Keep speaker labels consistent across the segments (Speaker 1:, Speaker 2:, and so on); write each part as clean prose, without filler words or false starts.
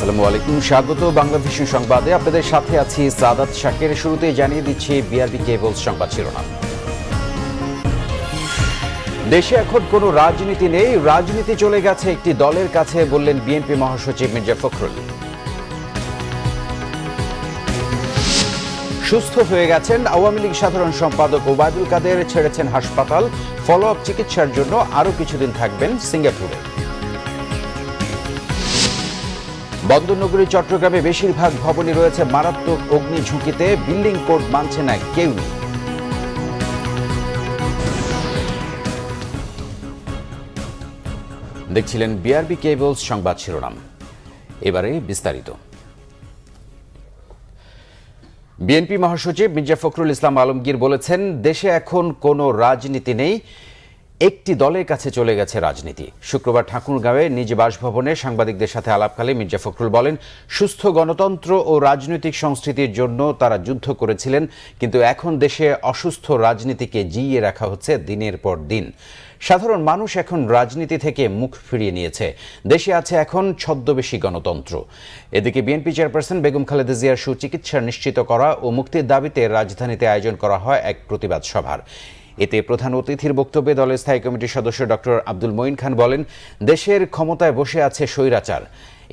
Speaker 1: আসসালামু আলাইকুম, স্বাগত বাংলাভিশন সংবাদে। আপনাদের সাথে আছি সাদাত শাকের। শুরুতেই জানিয়ে দিচ্ছি বিআরবি কেবলস সংবাদ শিরোনাম। দেশে এখন কোনো রাজনীতি নেই, রাজনীতি চলে গেছে একটি দলের কাছে, বললেন বিএনপি মহাসচিব মির্জা ফখরুল। সুস্থ হয়ে গেছেন আওয়ামী লীগ সাধারণ সম্পাদক ওবায়দুল কাদের, ছেড়েছেন হাসপাতাল, ফলো আপ চিকিৎসার জন্য আরও কিছুদিন থাকবেন সিঙ্গাপুরে। বন্দরনগরী চট্টগ্রামে বেশিরভাগ ভবনই রয়েছে মারাত্মক অগ্নি ঝুঁকিতে, বিল্ডিং কোড মানছে না কেউ। দেখছিলেন বিআরবি কেবলস সংবাদ শিরোনাম। এবারে বিস্তারিত। বিএনপি মহাসচিব মির্জা ফখরুল ইসলাম আলমগীর বলেছেন, দেশে এখন কোনো রাজনীতি নেই, একটি দলের কাছে চলে গেছে রাজনীতি। শুক্রবার ঠাকুরগাঁওয়ে নিজ বাসভবনে সাংবাদিকদের সাথে আলাপকালে মির্জা ফখরুল বলেন, সুস্থ গণতন্ত্র ও রাজনৈতিক সংস্কৃতির জন্য তারা যুদ্ধ করেছিলেন, কিন্তু এখন দেশে অসুস্থ রাজনীতিকে জিইয়ে রাখা হচ্ছে দিনের পর দিন। সাধারণ মানুষ এখন রাজনীতি থেকে মুখ ফিরিয়ে নিয়েছে, দেশে আছে এখন ছদ্মবেশী গণতন্ত্র। এদিকে বিএনপি চেয়ারপারসন বেগম খালেদা জিয়ার সুচিকিৎসা নিশ্চিত করা ও মুক্তির দাবিতে রাজধানীতে আয়োজন করা হয় এক প্রতিবাদ সভার। এতে প্রধান অতিথির বক্তব্যে দলের স্থায়ী কমিটির সদস্য ডক্টর আব্দুল মঈন খান বলেন, দেশের ক্ষমতায় বসে আছে স্বৈরাচার,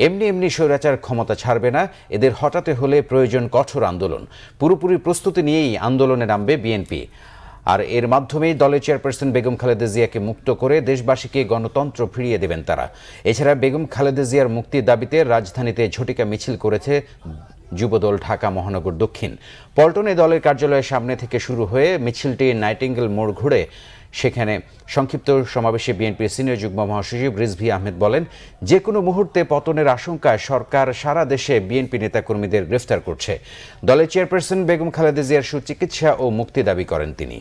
Speaker 1: এমনি এমনি স্বৈরাচার ক্ষমতা ছাড়বে না, এদের হটাতে হলে প্রয়োজন কঠোর আন্দোলন। পুরোপুরি প্রস্তুতি নিয়েই আন্দোলনে নামবে বিএনপি। আর এর মাধ্যমেই দলের চেয়ারপারসন বেগম খালেদা জিয়াকে মুক্ত করে দেশবাসীকে গণতন্ত্র ফিরিয়ে দেবেন তারা। এছাড়া বেগম খালেদা জিয়ার মুক্তির দাবিতে রাজধানীতে ঝটিকা মিছিল করেছে যুবদল ঢাকা মহানগর দক্ষিণ। পল্টনে দলের কার্যালয়ের সামনে থেকে শুরু হয়ে মিছিলটি নাইটিঙ্গেল মোড় ঘুরে, সেখানে সংক্ষিপ্ত সমাবেশে বিএনপির সিনিয়র যুগ্ম মহাসচিব রিজভী আহমেদ বলেন, যে কোনো মুহূর্তে পতনের আশঙ্কায় সরকার সারা দেশে বিএনপি নেতাকর্মীদের গ্রেফতার করছে। দলের চেয়ারপারসন বেগম খালেদা জিয়ার সুচিকিৎসা ও মুক্তি দাবি করেন তিনি।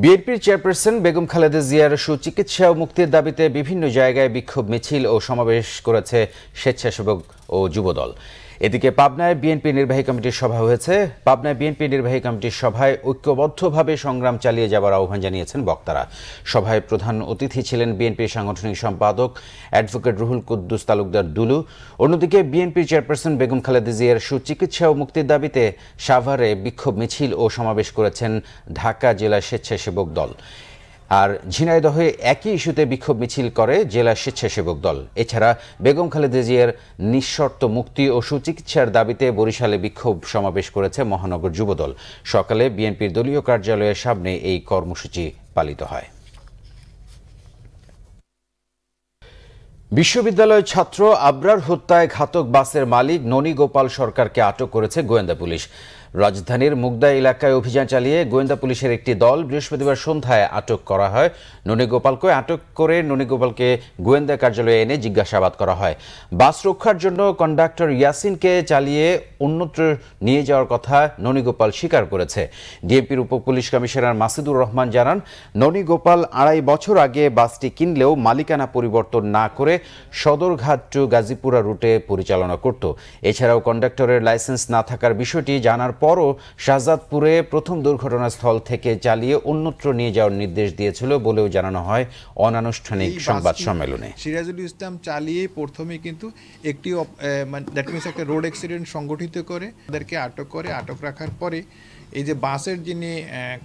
Speaker 1: বিএনপির চেয়ারপারসন বেগম খালেদা জিয়ার সুচিকিৎসা ও মুক্তির দাবিতে বিভিন্ন জায়গায় বিক্ষোভ মিছিল ও সমাবেশ করেছে স্বেচ্ছাসেবক ও যুবদল। এদিকে পাবনায় বিএনপি নির্বাহী কমিটির সভা হয়েছে। পাবনায় বিএনপি নির্বাহী কমিটির সভায় ঐক্যবদ্ধভাবে সংগ্রাম চালিয়ে যাওয়ার আহ্বান জানিয়েছেন বক্তারা। সভায় প্রধান অতিথি ছিলেন বিএনপির সাংগঠনিক সম্পাদক অ্যাডভোকেট রুহুল কুদ্দুস তালুকদার দুলু। অন্যদিকে বিএনপির চেয়ারপারসন বেগম খালেদা জিয়ার সুচিকিৎসা ও মুক্তির দাবিতে সাভারে বিক্ষোভ মিছিল ও সমাবেশ করেছেন ঢাকা জেলা স্বেচ্ছাসেবক দল। আর ঝিনাইদহে একই ইস্যুতে বিক্ষোভ মিছিল করে জেলা স্বেচ্ছাসেবক দল। এছাড়া বেগম খালেদা জিয়ার নিঃশর্ত মুক্তি ও সুচিকিৎসার দাবিতে বরিশালে বিক্ষোভ সমাবেশ করেছে মহানগর যুবদল। সকালে বিএনপির দলীয় কার্যালয়ের সামনে এই কর্মসূচি পালিত হয়। বিশ্ববিদ্যালয় ছাত্র আবরার হত্যায় ঘাতক বাসের মালিক ননী গোপাল সরকারকে আটক করেছে গোয়েন্দা পুলিশ। রাজধানীর মুগদা এলাকায় অভিযান চালিয়ে গোয়েন্দা পুলিশের একটি দল বৃহস্পতিবার সন্ধ্যায় আটক করা হয় ননী গোপালকে। আটক করে ননী গোপালকে গোয়েন্দা কার্যালয়ে এনে জিজ্ঞাসাবাদ করা হয়। বাস রক্ষার জন্য কন্ডাক্টর ইয়াসিনকে চালিয়ে অন্যত্র নিয়ে যাওয়ার কথা ননী গোপাল স্বীকার করেছে। ডিএমপির উপপুলিশ কমিশনার মাসুদুর রহমান জানান, ননী গোপাল 2.5 বছর আগে বাসটি কিনলেও মালিকানা পরিবর্তন না করে সদরঘাট টু গাজীপুরা রুটে পরিচালনা করত। এছাড়াও কন্ডাক্টরের লাইসেন্স না থাকার বিষয়টি জানার পরও শাহজাদপুরে প্রথম দুর্ঘটনাস্থল থেকে চালিয়ে অন্যত্র নিয়ে যাওয়ার নির্দেশ দিয়েছিল বলেও জানানো হয় অনানুষ্ঠানিক সংবাদ সম্মেলনে।
Speaker 2: সিরাজুল ইসলাম চালিয়ে প্রথমে কিন্তু একটি দ্যাট মিনস একটা রোড অ্যাক্সিডেন্ট সংগঠিত করে তাদেরকে আটক করে। আটক রাখার পরে এই যে বাসের যিনি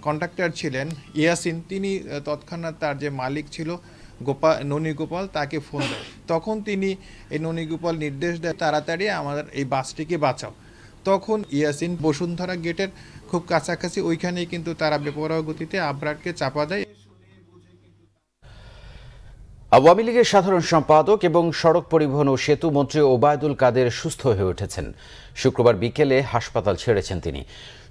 Speaker 2: কন্ডাক্টর ছিলেন ইয়াসিন, তিনি তৎক্ষণাৎ তার যে মালিক ছিল ননী গোপাল, তাকে ফোন দেয়। তখন তিনি এই ননী গোপাল নির্দেশ দেয়, তাড়াতাড়ি আমাদের এই বাসটিকে বাঁচাও। তখন ইয়াসিন বসুন্ধরা গেটের খুব কাছাকাছি ওইখানেই কিন্তু তারা বেপরোয়া গতিতে আবরারকে চাপা দেয়।
Speaker 1: আওয়ামী লীগের সাধারণ সম্পাদক এবং সড়ক পরিবহন ও সেতু মন্ত্রী ওবায়দুল কাদের সুস্থ হয়ে উঠেছেন। শুক্রবার বিকেলে হাসপাতাল ছেড়েছেন তিনি।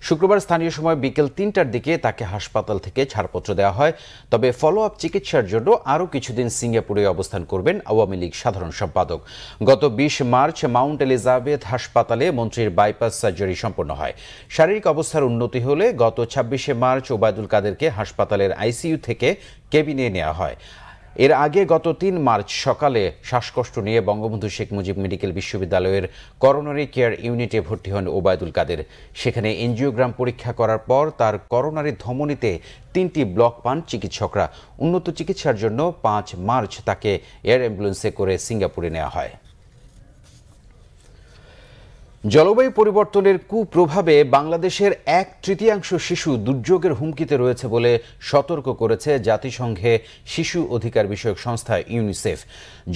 Speaker 1: শুক্রবার স্থানীয় সময় বিকেল 3টার দিকে তাকে হাসপাতাল থেকে ছাড়পত্র দেওয়া হয়। তবে ফলো আপ চিকিৎসার জন্য আরও কিছুদিন সিঙ্গাপুরে অবস্থান করবেন আওয়ামী লীগ সাধারণ সম্পাদক। গত 20 মার্চ মাউন্ট এলিজাবেথ হাসপাতালে মন্ত্রীর বাইপাস সার্জারি সম্পন্ন হয়। শারীরিক অবস্থার উন্নতি হলে গত 26 মার্চ ওবায়দুল কাদেরকে হাসপাতালের আইসিইউ থেকে কেবিনে নেওয়া হয়। এর আগে গত 3 মার্চ সকালে শ্বাসকষ্ট নিয়ে বঙ্গবন্ধু শেখ মুজিব মেডিকেল বিশ্ববিদ্যালয়ের করোনারি কেয়ার ইউনিটে ভর্তি হন ওবায়দুল কাদের। সেখানে এনজিওগ্রাম পরীক্ষা করার পর তার করোনারি ধমনীতে 3টি ব্লক পান চিকিৎসকরা। উন্নত চিকিৎসার জন্য 5 মার্চ তাকে এয়ার অ্যাম্বুলেন্সে করে সিঙ্গাপুরে নেওয়া হয়। জলবায়ু পরিবর্তনের কুপ্রভাবে বাংলাদেশের 1/3 শিশু দুর্যোগের হুমকিতে রয়েছে বলে সতর্ক করেছে জাতিসংঘে শিশু অধিকার বিষয়ক সংস্থা ইউনিসেফ।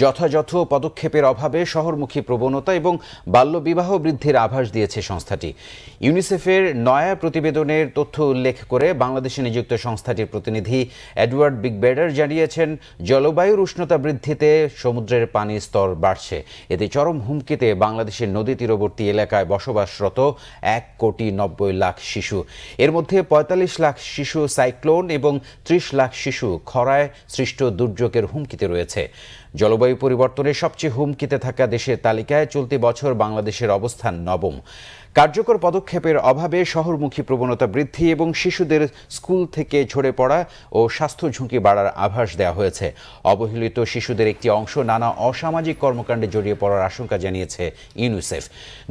Speaker 1: যথাযথ পদক্ষেপের অভাবে শহরমুখী প্রবণতা এবং বাল্যবিবাহ বৃদ্ধির আভাস দিয়েছে সংস্থাটি। ইউনিসেফের নয়া প্রতিবেদনের তথ্য উল্লেখ করে বাংলাদেশে নিযুক্ত সংস্থাটির প্রতিনিধি এডওয়ার্ড বিগবেডার জানিয়েছেন, জলবায়ুর উষ্ণতা বৃদ্ধিতে সমুদ্রের পানির স্তর বাড়ছে। এতে চরম হুমকিতে বাংলাদেশের নদী তীরবর্তী এলাকায় বসবাসরত 1,90,00,000 শিশু। এর মধ্যে 45 লাখ শিশু সাইক্লোন এবং 30 লাখ শিশু খরায় সৃষ্ট দুর্যোগের হুমকিতে রয়েছে। জলবায়ু পরিবর্তনের সবচেয়ে হুমকিতে থাকা দেশের তালিকায় চলতি বছর বাংলাদেশের অবস্থান 9ম। কার্যকর পদক্ষেপের অভাবে শহরমুখী প্রবণতা বৃদ্ধি এবং শিশুদের স্কুল থেকে ঝরে পড়া ও স্বাস্থ্য ঝুঁকি বাড়ার আভাস দেওয়া হয়েছে। অবহেলিত শিশুদের একটি অংশ নানা অসামাজিক কর্মকাণ্ডে জড়িয়ে পড়ার আশঙ্কা জানিয়েছে ইউনিসেফ।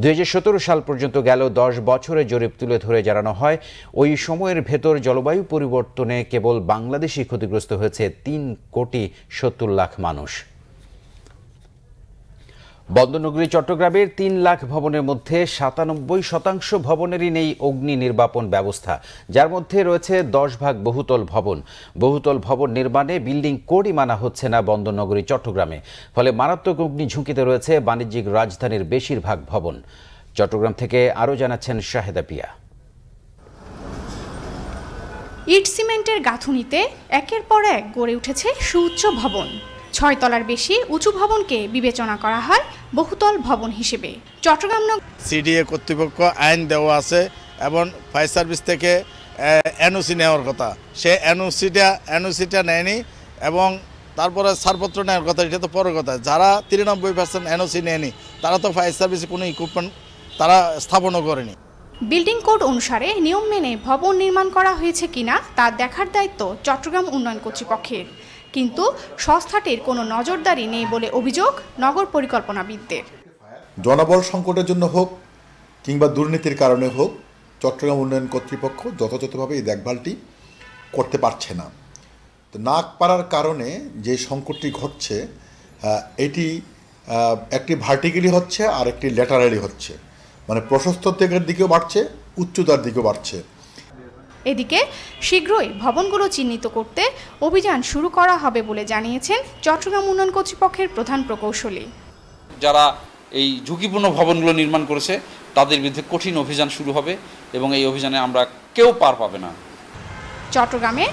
Speaker 1: 2017 সাল পর্যন্ত গেল 10 বছরে জরিপ তুলে ধরে জানানো হয়, ওই সময়ের ভেতর জলবায়ু পরিবর্তনে কেবল বাংলাদেশই ক্ষতিগ্রস্ত হয়েছে 3,70,00,000 মানুষ। বন্দরনগরী চট্টগ্রামের 3 লাখ ভবনের মধ্যে 97% ভবনেরই নেই অগ্নি নির্বাপন ব্যবস্থা, যার মধ্যে রয়েছে 10 ভাগ বহুতল ভবন। বহুতল ভবন নির্মাণে বিল্ডিং কোডই মানা হচ্ছে না বন্দরনগরী চট্টগ্রামে, ফলে মারাত্মক অগ্নি ঝুঁকিতে রয়েছে বাণিজ্যিক রাজধানীর বেশিরভাগ ভবন। চট্টগ্রাম থেকে আরও জানাচ্ছেন শাহেদা পিয়া।
Speaker 3: ইট সিমেন্টের গাঁথুনিতে একের পর এক গড়ে উঠেছে সুউচ্চ ভবন। 6 তলার বেশি উঁচু ভবনকে বিবেচনা করা হয় বহুতল ভবন হিসেবে। চট্টগ্রাম
Speaker 4: সিডিএ কর্তৃপক্ষ আইন দেওয়া আছে এবং ফায়ার সার্ভিস থেকে এনওসি নেওয়ার কথা, সে এনওসিটা নেয়নি এবং তারপরে ছাড়পত্র নেওয়ার কথা, এটা তো পরের কথা। যারা 93% এনওসি নেয়নি তারা তো ফায়ার সার্ভিসে কোনো ইকুইপমেন্ট তারা স্থাপনও করেনি।
Speaker 3: বিল্ডিং কোড অনুসারে নিয়ম মেনে ভবন নির্মাণ করা হয়েছে কিনা তা দেখার দায়িত্ব চট্টগ্রাম উন্নয়ন কর্তৃপক্ষের, কিন্তু সংস্থাটির কোনো নজরদারি নেই বলে অভিযোগ নগর পরিকল্পনাবিদদের।
Speaker 5: জনবল সংকটের জন্য হোক কিংবা দুর্নীতির কারণে হোক, চট্টগ্রাম উন্নয়ন কর্তৃপক্ষ যথাযথভাবে এই দেখভালটি করতে পারছে না। তো না পারার কারণে যে সংকটটি ঘটছে, এটি একটি ভার্টিক্যালি হচ্ছে আর একটি ল্যাটারালি হচ্ছে, মানে প্রশস্ততার দিকেও বাড়ছে, উচ্চতার দিকেও বাড়ছে।
Speaker 3: এদিকে শীঘ্রই ভবনগুলো চিহ্নিত করতে অভিযান শুরু করা হবে বলে জানিয়েছেন চট্টগ্রাম উন্নয়ন কর্তৃপক্ষের প্রধান প্রকৌশলী।
Speaker 6: যারা এই ঝুঁকিপূর্ণ ভবনগুলো নির্মাণ করেছে তাদের বিরুদ্ধে কঠিন অভিযান শুরু হবে এবং এই অভিযানে আমরা কেউ পার পাবে না।
Speaker 3: চট্টগ্রামে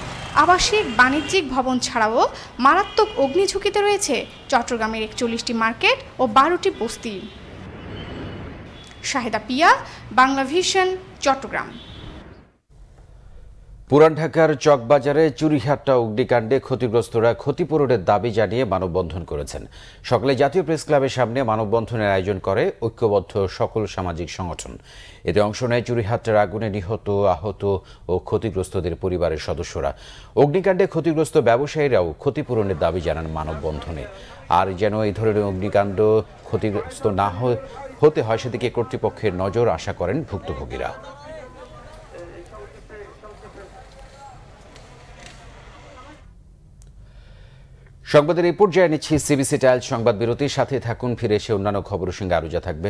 Speaker 3: আবাসিক বাণিজ্যিক ভবন ছাড়াও মারাত্মক অগ্নিঝুঁকিতে রয়েছে চট্টগ্রামের 41টি মার্কেট ও 12টি বস্তি। শাহেদা পিয়া, বাংলা ভিশন, চট্টগ্রাম।
Speaker 1: পুরান ঢাকার চকবাজারে চুরিহাট্টা অগ্নিকাণ্ডে ক্ষতিগ্রস্তরা ক্ষতিপূরণের দাবি জানিয়ে মানববন্ধন করেছেন। সকালে জাতীয় প্রেস ক্লাবের সামনে মানববন্ধনের আয়োজন করে ঐক্যবদ্ধ সকল সামাজিক সংগঠন। এতে অংশ নেয় চুরিহাট্টার আগুনে নিহত, আহত ও ক্ষতিগ্রস্তদের পরিবারের সদস্যরা। অগ্নিকাণ্ডে ক্ষতিগ্রস্ত ব্যবসায়ীরাও ক্ষতিপূরণের দাবি জানান মানববন্ধনে। আর যেন এই ধরনের অগ্নিকাণ্ড ক্ষতিগ্রস্ত না হতে হয় সেদিকে কর্তৃপক্ষের নজর আশা করেন ভুক্তভোগীরা। সংবাদের এই পর্যায়ে নিচ্ছি সিবিসি টাইলস সংবাদ বিরতির সাথে থাকুন। ফিরে এসে অন্যান্য খবরের সঙ্গে আরুজা থাকবে।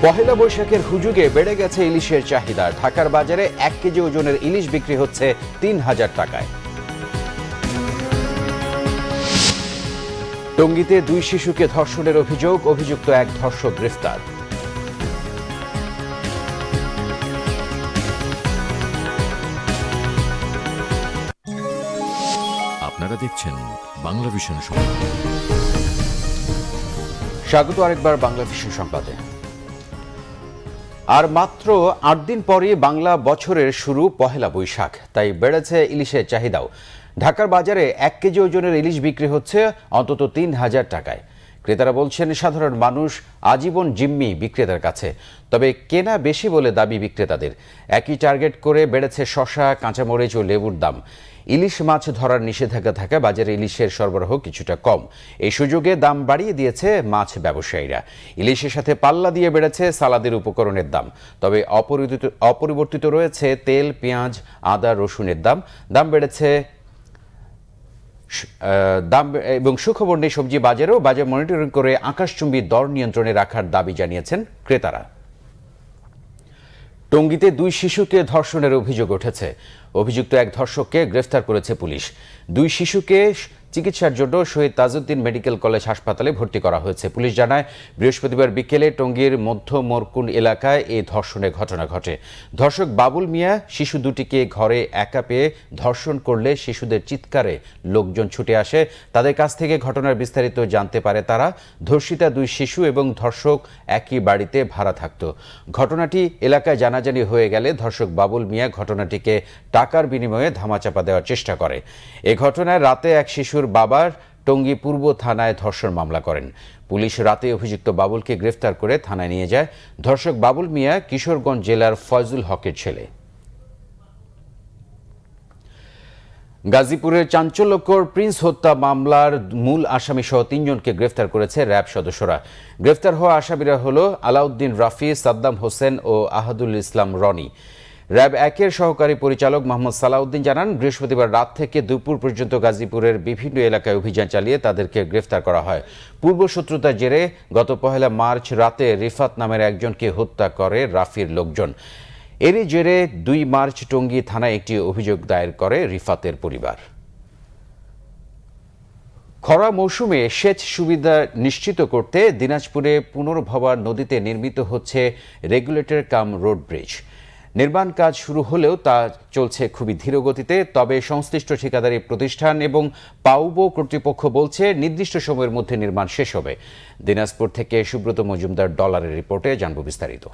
Speaker 1: পহেলা বৈশাখের হুজুগে বেড়ে গেছে ইলিশের চাহিদা। ঢাকার বাজারে 1 কেজি ওজনের ইলিশ বিক্রি হচ্ছে 3,000 টাকায়। টঙ্গীতে 2 শিশুকে ধর্ষণের অভিযোগ, অভিযুক্ত এক ধর্ষক গ্রেফতার।
Speaker 7: আপনারা দেখছেন বাংলা ভিশন সংবাদ।
Speaker 1: স্বাগত আরেকবার বাংলা ভিশন সংবাদে। আর মাত্র 8 দিন পরে বাংলা বছরের শুরু পহেলা বৈশাখ, তাই বেড়েছে ইলিশের চাহিদাও। ঢাকার বাজারে 1 কেজি ওজনের ইলিশ বিক্রি হচ্ছে অন্তত 3,000 টাকায়। ক্রেতারা বলছেন সাধারণ মানুষ আজীবন জিম্মি বিক্রেতার কাছে, তবে কেনা বেশি বলে দাবি বিক্রেতাদের। একই টার্গেট করে বেড়েছে শসা, কাঁচামরিচ ও লেবুর দাম। ইলিশ মাছ ধরার নিষেধাজ্ঞা থাকা বাজারে ইলিশের সরবরাহ কিছুটা কম। এই সুযোগে দাম বাড়িয়ে দিয়েছে মাছ ব্যবসায়ীরা। ইলিশের সাথে পাল্লা দিয়ে বেড়েছে সালাদের উপকরণের দাম। তবে অপরিবর্তিত রয়েছে তেল, পেঁয়াজ, আদা, রসুনের দাম। দাম বেড়েছে দাম এবং সুখবর নেই সবজি বাজারেও। বাজার মনিটরিং করে আকাশচুম্বী দর নিয়ন্ত্রণে রাখার দাবি জানিয়েছেন ক্রেতারা। টঙ্গীতে 2 শিশুকে ধর্ষণের অভিযোগ উঠেছে। অভিযুক্ত এক ধর্ষককে গ্রেফতার করেছে পুলিশ। 2 শিশুকে চিকিৎসার জন্য শহীদ তাজউদ্দিন মেডিকেল কলেজ হাসপাতালে ভর্তি করা হয়েছে। পুলিশ জানায়, বৃহস্পতিবার বিকেলে টঙ্গীর মধ্য মোরকুন এলাকায় এই ধর্ষণের ঘটনা ঘটে। ধর্ষক বাবুল মিয়া শিশু দুটিকে ঘরে একা পেয়ে ধর্ষণ করলে শিশুদের চিৎকারে লোকজন ছুটে আসে। তাদের কাছ থেকে ঘটনার বিস্তারিত জানতে পারে তারা। ধর্ষিতা 2 শিশু এবং ধর্ষক একই বাড়িতে ভাড়া থাকত। ঘটনাটি এলাকায় জানাজানি হয়ে গেলে ধর্ষক বাবুল মিয়া ঘটনাটিকে টাকার বিনিময়ে ধামাচাপা দেওয়ার চেষ্টা করে। এ ঘটনায় রাতে এক শিশুর বাবার টঙ্গী পূর্ব থানায় ধর্ষণ মামলা করেন। পুলিশ রাতে অভিযুক্ত বাবুলকে গ্রেফতার করে থানায় নিয়ে যায়। ধর্ষক বাবুল মিয়া কিশোরগঞ্জ জেলার ফয়জুল হকের ছেলে। গাজীপুরের চাঞ্চল্যকর প্রিন্স হত্যা মামলার মূল আসামি সহ 3 জনকে গ্রেফতার করেছে র্যাব সদস্যরা। গ্রেফতার হওয়া আসামিরা হল আলাউদ্দিন রাফি, সাদ্দাম হোসেন ও আহাদুল ইসলাম রনি। র্যাব 1-এর সহকারী পরিচালক মোহাম্মদ সালাউদ্দিন জানান, বৃহস্পতিবার রাত থেকে দুপুর পর্যন্ত গাজীপুরের বিভিন্ন এলাকায় অভিযান চালিয়ে তাদেরকে গ্রেফতার করা হয়। পূর্বশত্রুতার জেরে গত 1 মার্চ রাতে রিফাত নামের একজনকে হত্যা করে রাফির লোকজন। এরই জেরে 2 মার্চ টঙ্গী থানায় একটি অভিযোগ দায়ের করে রিফাতের পরিবার। খরা মৌসুমে সেচ সুবিধা নিশ্চিত করতে দিনাজপুরে পুনর্ভবা নদীতে নির্মিত হচ্ছে রেগুলেটর কাম রোড ব্রিজ। নির্মাণ কাজ শুরু হলেও তা চলছে খুবই ধীর গতিতে। তবে সংশ্লিষ্ট ঠিকাদারি প্রতিষ্ঠান এবং পাউবো কর্তৃপক্ষ বলছে নির্দিষ্ট সময়ের মধ্যে নির্মাণ শেষ হবে। দিনাজপুর থেকে সুব্রত মজুমদার ডলারের রিপোর্টে জানব বিস্তারিত।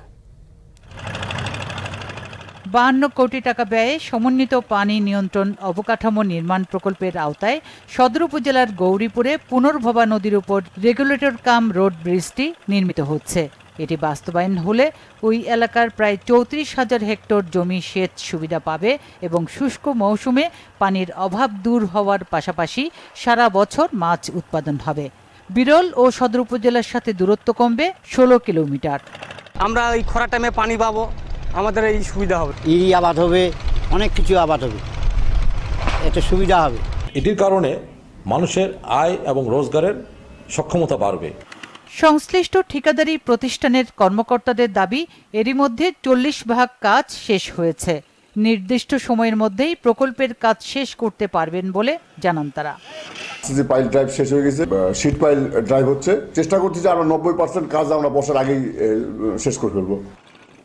Speaker 8: 52 কোটি টাকা ব্যয়ে সমন্বিত পানি নিয়ন্ত্রণ অবকাঠামো নির্মাণ প্রকল্পের আওতায় সদর উপজেলার গৌরীপুরে পুনর্ভবা নদীর উপর রেগুলেটর কাম রোড ব্রিজটি নির্মিত হচ্ছে। এটি বাস্তবায়ন হলে ওই এলাকার প্রায় 34,000 হেক্টর জমি সেচ সুবিধা পাবে এবং শুষ্ক মৌসুমে পানির অভাব দূর হওয়ার পাশাপাশি সারা বছর মাছ উৎপাদন হবে। বিরল ও সদর উপজেলার সাথে দূরত্ব কমবে 16 কিলোমিটার।
Speaker 9: আমরা এই খরা টাইমে পানি পাবো, আমাদের এই সুবিধা হবে।
Speaker 10: ইরি আবাদ হবে, অনেক কিছু আবাদ হবে, এতে সুবিধা হবে।
Speaker 11: এটির কারণে মানুষের আয় এবং রোজগারের সক্ষমতা বাড়বে।
Speaker 8: সংশ্লিষ্ট ঠিকাদারি প্রতিষ্ঠানের কর্মকর্তাদের দাবি, এরই মধ্যে 40% কাজ শেষ হয়েছে। নির্দিষ্ট সময়ের মধ্যেই প্রকল্পের কাজ শেষ করতে পারবেন বলে জানান তারা।
Speaker 12: পাইল ড্রাইভ শেষ হয়ে গেছে, শীট পাইল ড্রাইভ হচ্ছে। চেষ্টা করছি যে আমরা 90% কাজ আমরা বছর আগেই শেষ করে ফেলবো।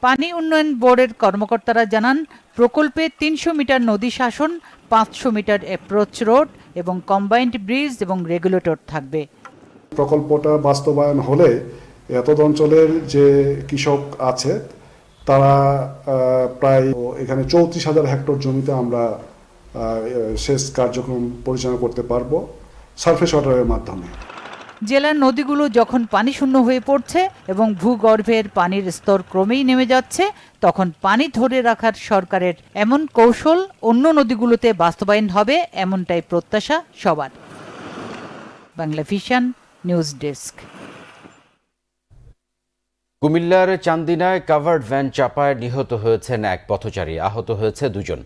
Speaker 8: পানি উন্নয়ন বোর্ডের কর্মকর্তারা জানান, প্রকল্পে 300 মিটার নদী শাসন, 500 মিটার অ্যাপ্রোচ রোড এবং কম্বাইন্ড ব্রিজ এবং রেগুলেটর থাকবে।
Speaker 13: প্রকল্পটা বাস্তবায়ন হলে এতদ অঞ্চলের যে কৃষক আছে তারা প্রায় এখানে 34,000 হেক্টর জমিতে আমরা সেচ কার্যক্রম পরিচালনা করতে পারবো সারফেস ওয়াটারের মাধ্যমে।
Speaker 8: জেলার নদীগুলো যখন পানি শূন্য হয়ে পড়ছে এবং ভূগর্ভের পানির স্তর ক্রমেই নেমে যাচ্ছে, তখন পানি ধরে রাখার সরকারের এমন কৌশল অন্য নদীগুলোতে বাস্তবায়ন হবে, এমনটাই প্রত্যাশা সবার। Bangla vision news desk.
Speaker 1: কুমিল্লার চান্দিনায় কাভার্ড ভ্যান চাপায় নিহত হয়েছেন এক পথচারী, আহত হয়েছে 2 জন।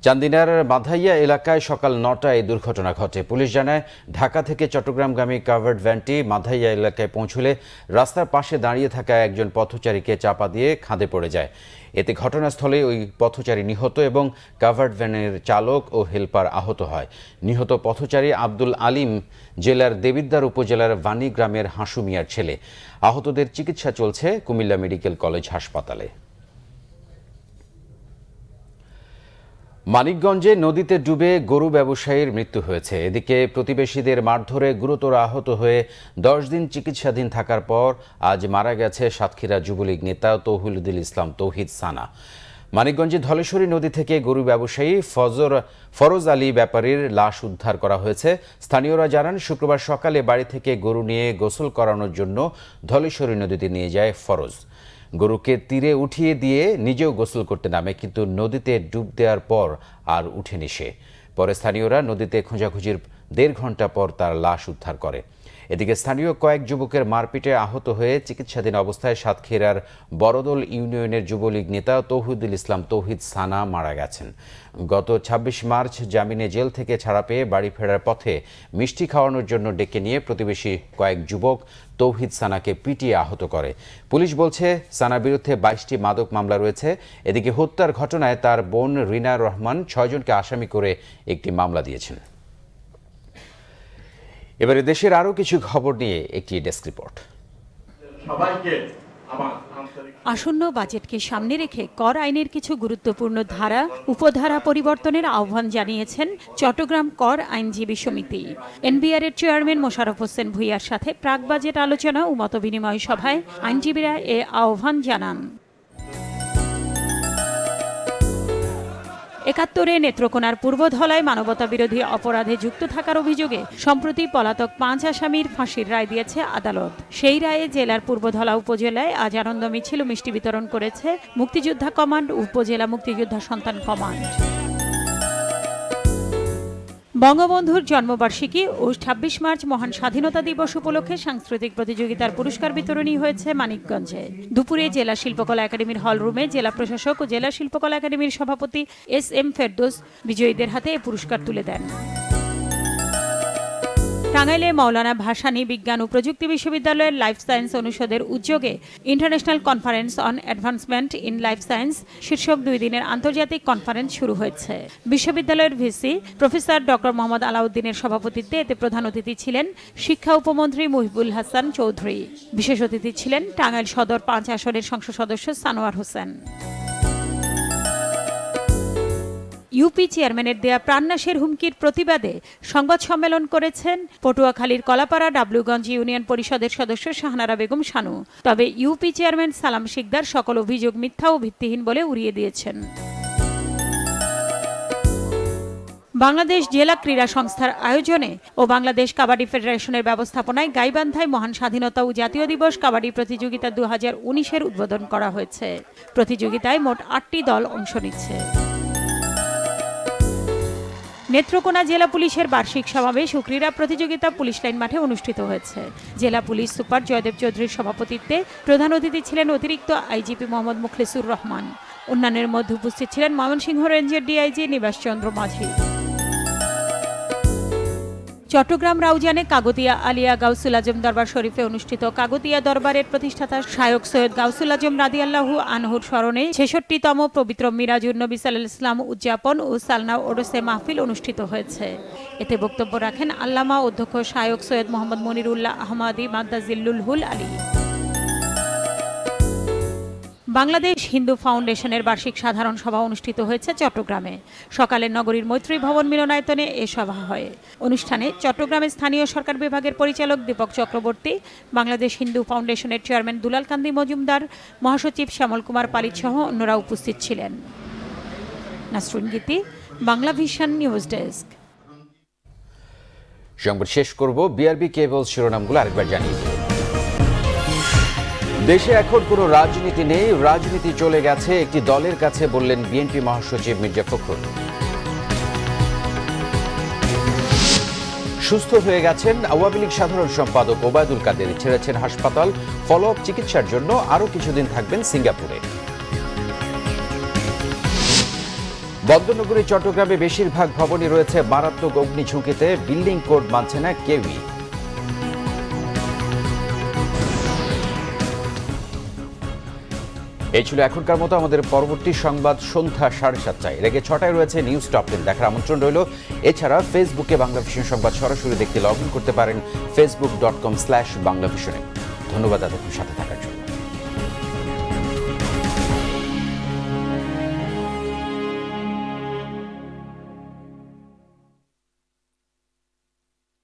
Speaker 1: চান্দিনার মাধাইয়া এলাকায় সকাল 9টায় দুর্ঘটনা ঘটে। পুলিশ জানায়, ঢাকা থেকে চট্টগ্রামগামী কাভার্ড ভ্যানটি মাধাইয়া এলাকায় পৌঁছলে রাস্তার পাশে দাঁড়িয়ে থাকা একজন পথচারীকে চাপা দিয়ে খাদে পড়ে যায়। এতে ঘটনাস্থলে ওই পথচারী নিহত এবং কাভার্ড ভ্যানের চালক ও হেলপার আহত হয়। নিহত পথচারী আব্দুল আলিম জেলার দেবিদ্বার উপজেলার বাণী গ্রামের হাসু মিয়ার ছেলে। আহতদের চিকিৎসা চলছে কুমিল্লা মেডিকেল কলেজ হাসপাতালে। মানিকগঞ্জে নদীতে ডুবে গরু ব্যবসায়ীর মৃত্যু হয়েছে। এদিকে প্রতিবেশীদের মারধরে গুরুতর আহত হয়ে 10 দিন চিকিৎসাধীন থাকার পর আজ মারা গেছে সাতক্ষীরা যুবলীগ নেতা তৌহিদুল ইসলাম তৌহিদ সানা। মানিকগঞ্জে ধলেশ্বরী নদী থেকে গরু ব্যবসায়ী ফরোজ আলী ব্যাপারীর লাশ উদ্ধার করা হয়েছে। স্থানীয়রা জানান, শুক্রবার সকালে বাড়ি থেকে গরু নিয়ে গোসল করানোর জন্য ধলেশ্বরী নদীতে নিয়ে যায় ফরোজ। গরুকে তীরে উঠিয়ে দিয়ে নিজেও গোসল করতে নামে, কিন্তু নদীতে ডুব দেওয়ার পর আর উঠেনি সে। পরে স্থানীয়রা নদীতে খোঁজাখুঁজির 1.5 ঘন্টা পর তার লাশ উদ্ধার করে। এদিকে স্থানীয় কয়েক যুবকের মারপিটে আহত হয়ে চিকিৎসাধীন অবস্থায় সাতক্ষীরার বড়দল ইউনিয়নের যুবলীগ নেতা তৌহিদুল ইসলাম তৌহিদ সানা মারা গেছেন। গত ২৬ মার্চ জামিনে জেল থেকে ছাড়া পেয়ে বাড়ি ফেরার পথে মিষ্টি খাওয়ানোর জন্য ডেকে নিয়ে প্রতিবেশী কয়েক যুবক তৌহিদ সানাকে পিটিয়ে আহত করে। পুলিশ বলছে সানার বিরুদ্ধে ২২টি মাদক মামলা রয়েছে। এদিকে হত্যার ঘটনায় তার বোন রিনা রহমান ৬ জনকে আসামি করে একটি মামলা দিয়েছেন। এবারে দেশের আরও কিছু খবর নিয়ে একটি ডেস্ক রিপোর্ট।
Speaker 14: আসন্ন বাজেটকে সামনে রেখে কর আইনের কিছু গুরুত্বপূর্ণ ধারা উপধারা পরিবর্তনের আহ্বান জানিয়েছেন চট্টগ্রাম কর আইনজীবী সমিতি। এনবিআর এর চেয়ারম্যান মোশাররফ হোসেন ভূঁইয়ার সাথে প্রাক বাজেট আলোচনা ও মতবিনিময় সভায় আইনজীবীরা এ আহ্বান জানান। ৭১ নেত্রকোনার পূর্বধলায় মানবতা বিরোধী অপরাধে যুক্ত থাকার অভিযোগে সম্প্রতি পলাতক ৫ আসামির ফাঁসির রায় দিয়েছে আদালত। সেই রায়ে জেলার পূর্বধলা উপজেলায় আজ আনন্দ মিছিল ও মিষ্টি বিতরণ করেছে মুক্তিযোদ্ধা কমান্ড উপজেলা মুক্তিযোদ্ধা সন্তান কমান্ড। বঙ্গবন্ধুর জন্মবার্ষিকী ও ২৬ মার্চ মহান স্বাধীনতা দিবস উপলক্ষে সাংস্কৃতিক প্রতিযোগিতার পুরস্কার বিতরণী হয়েছে মানিকগঞ্জে। দুপুরে জেলা শিল্পকলা একাডেমির হলরুমে জেলা প্রশাসক ও জেলা শিল্পকলা একাডেমির সভাপতি SM ফেরদৌস বিজয়ীদের হাতে এ পুরস্কার তুলে দেন। টাঙ্গাইলে মাওলানা ভাসানী বিজ্ঞান ও প্রযুক্তি বিশ্ববিদ্যালয়ের লাইফ সায়েন্স অনুষদের উদ্যোগে international conference on advancement in life science শীর্ষক 2 দিনের আন্তর্জাতিক কনফারেন্স শুরু হয়েছে। বিশ্ববিদ্যালয়ের ভিসি প্রফেসর ডক্টর মোহাম্মদ আলাউদ্দিনের সভাপতিত্বে এতে প্রধান অতিথি ছিলেন শিক্ষা উপমন্ত্রী মুহিবুল হাসান চৌধুরী। বিশেষ অতিথি ছিলেন টাঙ্গাইল সদর 5 আসনের সংসদ সদস্য সানোয়ার হোসেন। ইউপি চেয়ারম্যানের দেয়া প্রাণনাশের হুমকির প্রতিবাদে সংবাদ সম্মেলন করেছেন পটুয়াখালীর কলাপাড়া ডাবলুগঞ্জ ইউনিয়ন পরিষদের সদস্য শাহনারা বেগম শানু। তবে ইউপি চেয়ারম্যান সালাম শিকদার সকল অভিযোগ মিথ্যা ও ভিত্তিহীন বলে উড়িয়ে দিয়েছেন। বাংলাদেশ জেলা ক্রীড়া সংস্থার আয়োজনে ও বাংলাদেশ কাবাডি ফেডারেশনের ব্যবস্থাপনায় গাইবান্ধায় মহান স্বাধীনতা ও জাতীয় দিবস কাবাডি প্রতিযোগিতা 2019-এর উদ্বোধন করা হয়েছে। প্রতিযোগিতায় মোট 8টি দল অংশ নিচ্ছে। নেত্রকোনা জেলা পুলিশের বার্ষিক সমাবেশ ও ক্রীড়া প্রতিযোগিতা পুলিশ লাইন মাঠে অনুষ্ঠিত হয়েছে। জেলা পুলিশ সুপার জয়দেব চৌধুরীর সভাপতিত্বে প্রধান অতিথি ছিলেন অতিরিক্ত আইজিপি মোহাম্মদ মুখলেসুর রহমান। অন্যান্যের মধ্যে উপস্থিত ছিলেন ময়মনসিংহ রেঞ্জের ডিআইজি নিবাস চন্দ্র মাঝি। চট্টগ্রাম রাউজানে কাগতিয়া আলিয়া গাউসুল আজম দরবার শরীফে অনুষ্ঠিত কাগতিয়া দরবারের প্রতিষ্ঠাতা শায়ক সৈয়দ গাউসুল আজম রাদিয়াল্লাহু আনহুর স্মরণে ৬৬তম পবিত্র মিরাজুন নবী সাল্লাল্লাহু আলাইহি ওয়াসাল্লাম উদযাপন ও সালনা ওরসে মাহফিল অনুষ্ঠিত হয়েছে। এতে বক্তব্য রাখেন আল্লামা অধ্যক্ষ শায়ক সৈয়দ মোহাম্মদ মনিরুল্লাহ আহমদী মাদ্দাজিল্লুল আলী। বাংলাদেশ হিন্দু ফাউন্ডেশনের বার্ষিক সাধারণ সভা অনুষ্ঠিত হয়েছে চট্টগ্রামে। সকালে নগরীর মৈত্রী ভবন মিলনায়তনে এ সভা হয়। অনুষ্ঠানে চট্টগ্রামের স্থানীয় সরকার বিভাগের পরিচালক দীপক চক্রবর্তী, বাংলাদেশ হিন্দু ফাউন্ডেশনের চেয়ারম্যান দুলাল কান্দি মজুমদার, মহাসচিব শ্যামল কুমার পালিত সহ অন্যরা উপস্থিত ছিলেন। নাসরুন গীতি, বাংলা ভিশন নিউজ ডেস্ক।
Speaker 1: সংবাদ শেষ করব বিআরবি কেবল শিরোনামগুলো আরেকবার জানিয়ে দিই। দেশে এখন কোনো রাজনীতি নেই, রাজনীতি চলে গেছে একটি দলের কাছে বললেন বিএনপি মহাসচিব মির্জা ফখরুল। সুস্থ হয়ে গেছেন আওয়ামী লীগ সাধারণ সম্পাদক ওবায়দুল কাদের, ছেড়েছেন হাসপাতাল, ফলো আপ চিকিৎসার জন্য আরও কিছুদিন থাকবেন সিঙ্গাপুরে। বন্দরনগরী চট্টগ্রামে বেশিরভাগ ভবনই রয়েছে মারাত্মক অগ্নি ঝুঁকিতে, বিল্ডিং কোড মানছে না কেউই। এই ছিল এখনকার মতো। আমাদের পরবর্তী সংবাদ সন্ধ্যা 7:30টায়। রেগে 6টায় রয়েছে নিউজ টপ 10 দেখার আমন্ত্রণ রইল। এছাড়া ফেসবুকে বাংলা ভিশন সংবাদ সরাসরি দেখতে লগ ইন করতে পারেন facebook.com/বাংলাভিশনে। ধন্যবাদ এতক্ষণ সাথে থাকার জন্য।